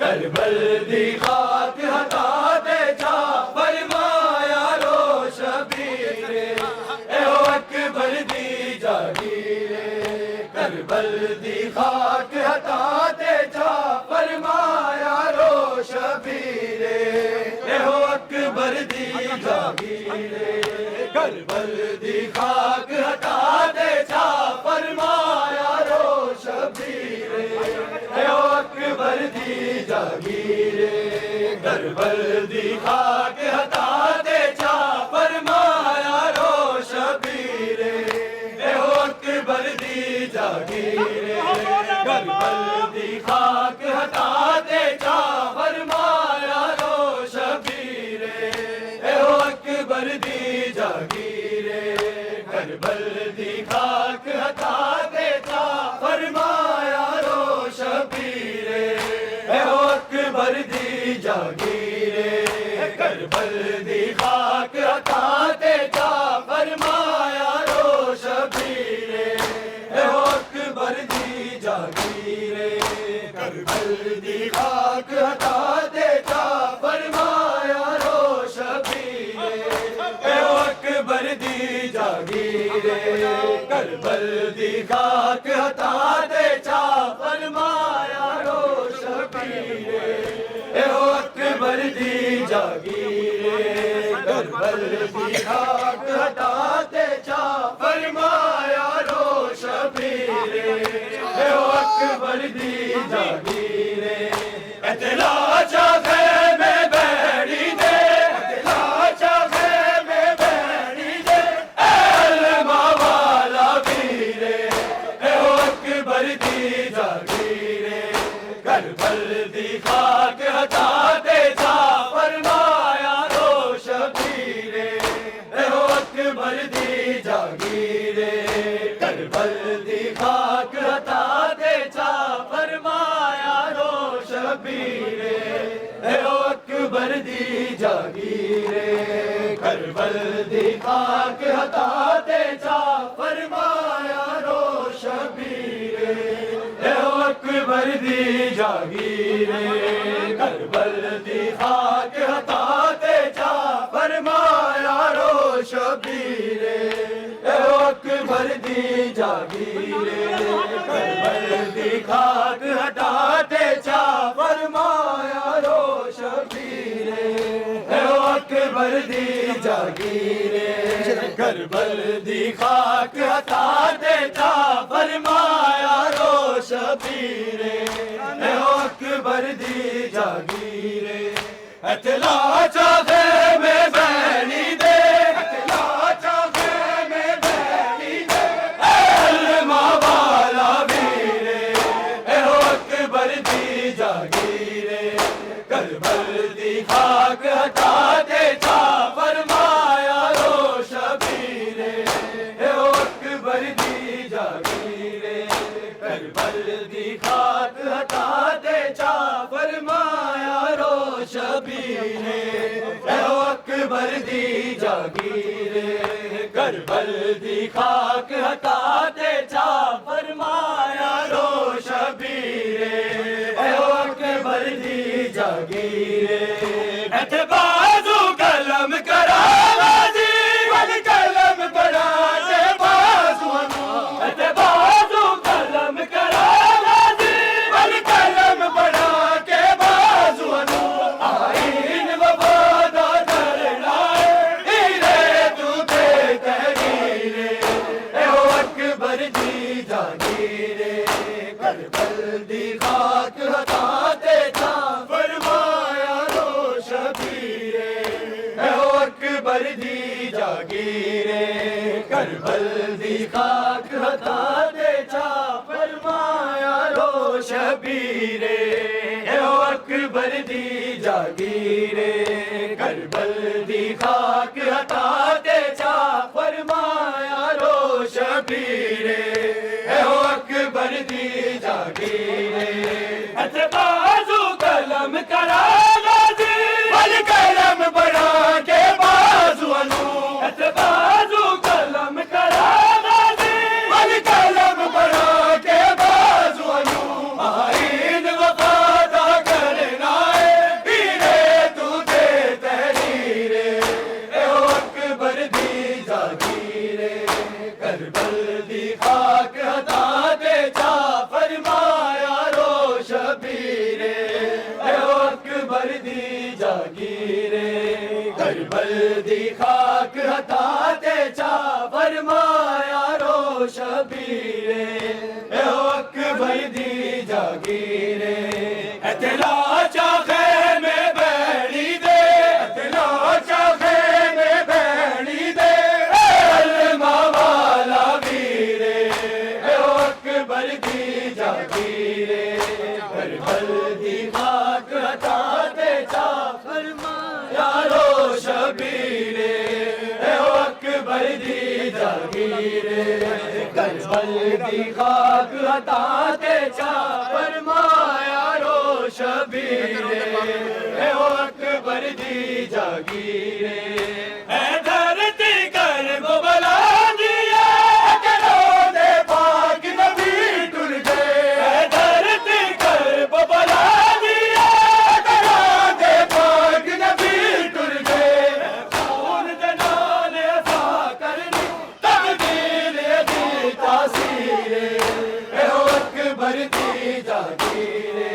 کربل دی خاک ہٹا دے جا فرمایا رو شبیر اے ہو اکبر دی جاگیر کربل دی خاک ہٹا دے جا فرمایا رو شبیر اے ہو اکبر دی جاگیر کربل دی خاک ہٹا دے جا فرمایا رو شبیر اے ہو اکبر دی جاگیر کربل دی خاک ہٹا دے جا فرمایا رو شبیر اے ہو اکبر دی جاگیر کربل دی خاک ہٹا دے جا فرمایا رو شبیر اے ہو اکبر دی جاگیر کربل دی خاک ہٹا دے جا فرمایا رو شبیر اے ہو اکبر دی جاگیر کربل دی خاک ہٹا دے جا فرمایا رو شبیر اے ہو اکبر دی جاگیر کربل دی خاک ہٹا دے جا فرمایا رو شبیر اے ہو اکبر دی جاگیر کربل دی خاک ہٹا دے جا فرمایا رو شبیر اے ہو اکبر دی جاگیر کربل دی خاک ہٹا دے جا فرمایا رو شبیر اے ہو اکبر دی جاگیر اطلاع چاہے میں بیڑی دے اطلاع چاہے میں بیڑی دے علمہ والا ویر اے ہو اکبر دی جاگیر کربل دی خاک ہٹا دے جا فرمایا رو شبیر اے ہو اکبر دی جاگیر کربل دی خاک ہٹا دے جا فرمایا رو شبیر اے ہو اکبر دی جاگیر کربل دی خاک ہٹا دے جا فرمایا رو شبیر اے ہو اکبر دی جاگیر کربل دی خاک ہٹا دے جا فرمایا رو شبیر اے ہو اکبر دی جاگیر کربل دی خاک ہٹا دے جا فرمایا رو شبیر اے ہو اکبر دی جاگیر کربل دی خاک ہٹا دے جا فرمایا رو شبیر اے ہو اکبر دی جاگیر اطلاع چاہے میں بیڑی دے اطلاع چاہے میں بیڑی دے علمہ والا ویر اے ہو اکبر دی جاگیر کربل دی خاک ہٹا دے جا فرمایا رو شبیر اے ہو اکبر دی جاگیر کربل دی خاک ہٹا دے جا فرمایا رو شبیر اے ہو اکبر دی جاگیر کربل دی خاک ہٹا دے جا فرمایا رو شبیر اے ہو اکبر دی جاگیر ایتھے بازو قلم کرا غازی ولی قلم کرا دے بازو ایتھے بازو قلم کرا غازی ولی قلم بڑھا کے بازو آئین وفادہ کرنا ہیرے تو دے تحریر اے ہو اکبر دی جاگیر کربل دی خاک ہٹا دے جا فرمایا رو شبیر اے ہو اکبر دی جاگیر کربل دی خاک ہٹا دے جا فرمایا رو شبیر اے ہو اکبر دی جاگیر کربل دی خاک ہٹا دے جا فرمایا رو شبیر اے ہو اکبر دی جاگیر ایتھے بازو قلم کرا غازی ولی قلم بڑھا کے بازو ایتھے بازو قلم کرا غازی ولی قلم بڑھا کے بازو آئین وفادہ کرنا جاگیرے کربل دی خاک ہٹاتے چا فرمایا رو شبیرے اے او اکبر دی جاگیرے اتلا چاہے میں بیڑی دے اتلا چاہے میں بیڑی دے علمہ والا ویرے اے او اکبر دی جاگیرے کربل دی خاک ہٹاتے چا فرمایا رو شبیرے اے او اکبر دی جاگیرے کربل دی خاک ہٹاتے چا فرمایا رو شبیرے اے او اکبر دی جاگیرے اے دھرتی کرب بلا دیا کرو دے پاک نبی ٹر گئے اے دھرتی کرب بلا دیا کرو دے پاک نبی ٹر گئے خون دے نال عطا کرنی تقدیر دی تاثیر اے او اکبر دی جاگیرے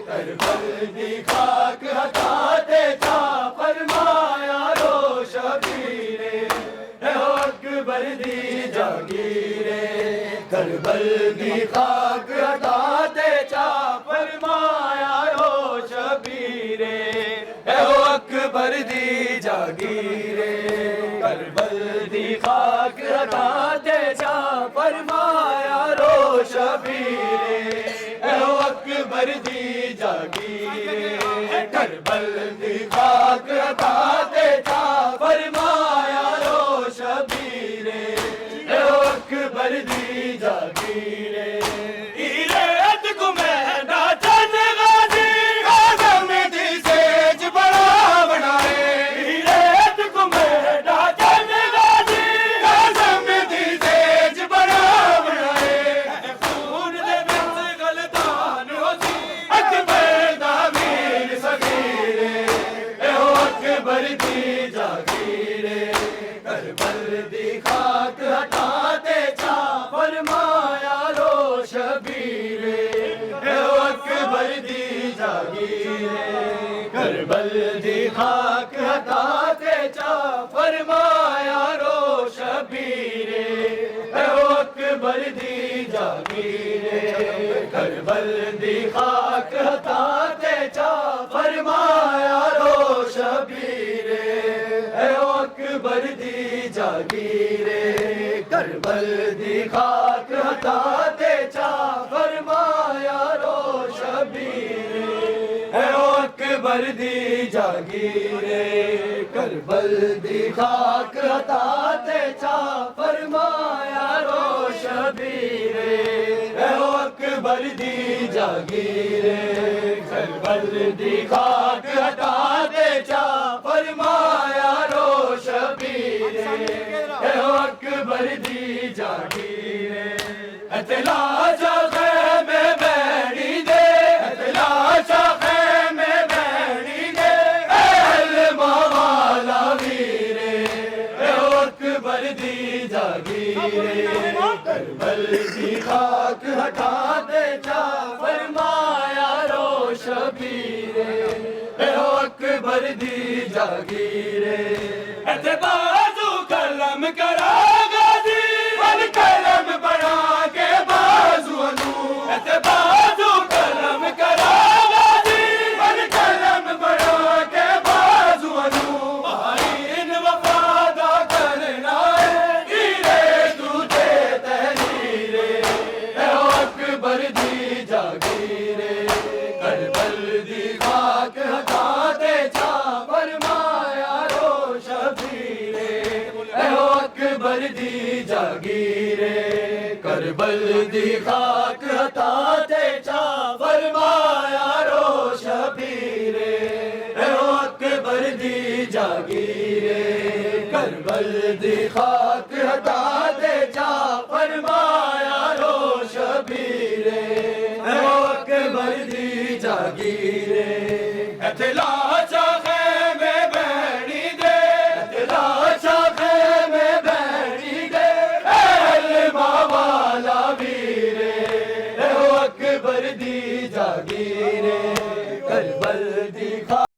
کربل دی خاک ہٹاتے چا فرمایا رو شبیرے اے او اکبر دی جاگیرے کربل دی خاک ہٹاتے چا فرمایا رو شبیرے اے او اکبر دی جاگیرے کربل دی خاک ہٹاتے چا فرمایا رو شبیرے اے او اکبر دی جاگیرے کربل دی خاک ہٹاتے چا فرمایا رو شبیرے اے او اکبر دی جاگیرے ایرت کو مہندا چند غازی اعظم دی سیج بڑا بنائے ایرت کو مہندا چند غازی اعظم دی سیج بڑا بنائے خون دے وچ غلطان ہو سی اکبر دا ویر صغیرے اے او اکبر دی جاگیرے کربل دی خاک ہٹاتے چا فرمایا رو شبیرے اے او اکبر دی جاگیرے کربل دی خاک ہٹاتے چا فرمایا رو شبیرے اے او اکبر دی جاگیرے کربل دی خاک ہٹاتے چا فرمایا رو شبیرے اے او اکبر دی جاگیرے کربل دی خاک ہٹاتے چا فرمایا رو شبیرے اے او اکبر دی جاگیرے کربل دی خاک ہٹاتے چا فرمایا رو شبیرے اے او اکبر دی جاگیرے کربل دی خاک ہٹاتے چا فرمایا رو شبیرے اے او اکبر دی جاگیرے اتلا چاہے میں بیڑی دے اتلا چاہے میں بیڑی دے علمہ والا ویرے اے او اکبر دی جاگیرے کربل دی خاک ہٹاتے چا فرمایا رو شبیرے اے او اکبر دی جاگیرے ایتھے بازو قلم کرا غازی ون قلم بنا کے بازو نو ایتھے بازو قلم کرا غازی ون قلم بنا کے بازو نو بھائین وفادہ کرنا ہے ہیرے تجھے تحریرے اے او اکبر دی جاگیرے کربل دی خاک ہٹاتے چا فرمایا رو شبیرے اے او اکبر دی جاگیرے کربل دی خاک ہٹاتے چا فرمایا رو شبیرے اے او اکبر دی جاگیرے کربل دی خاک ہٹاتے چا فرمایا رو شبیرے اے او اکبر دی جاگیرے اتلا چاہے میں بیڑی دے اتلا چاہے میں بیڑی دے علمہ والا ویرے اے او اکبر دی جاگیرے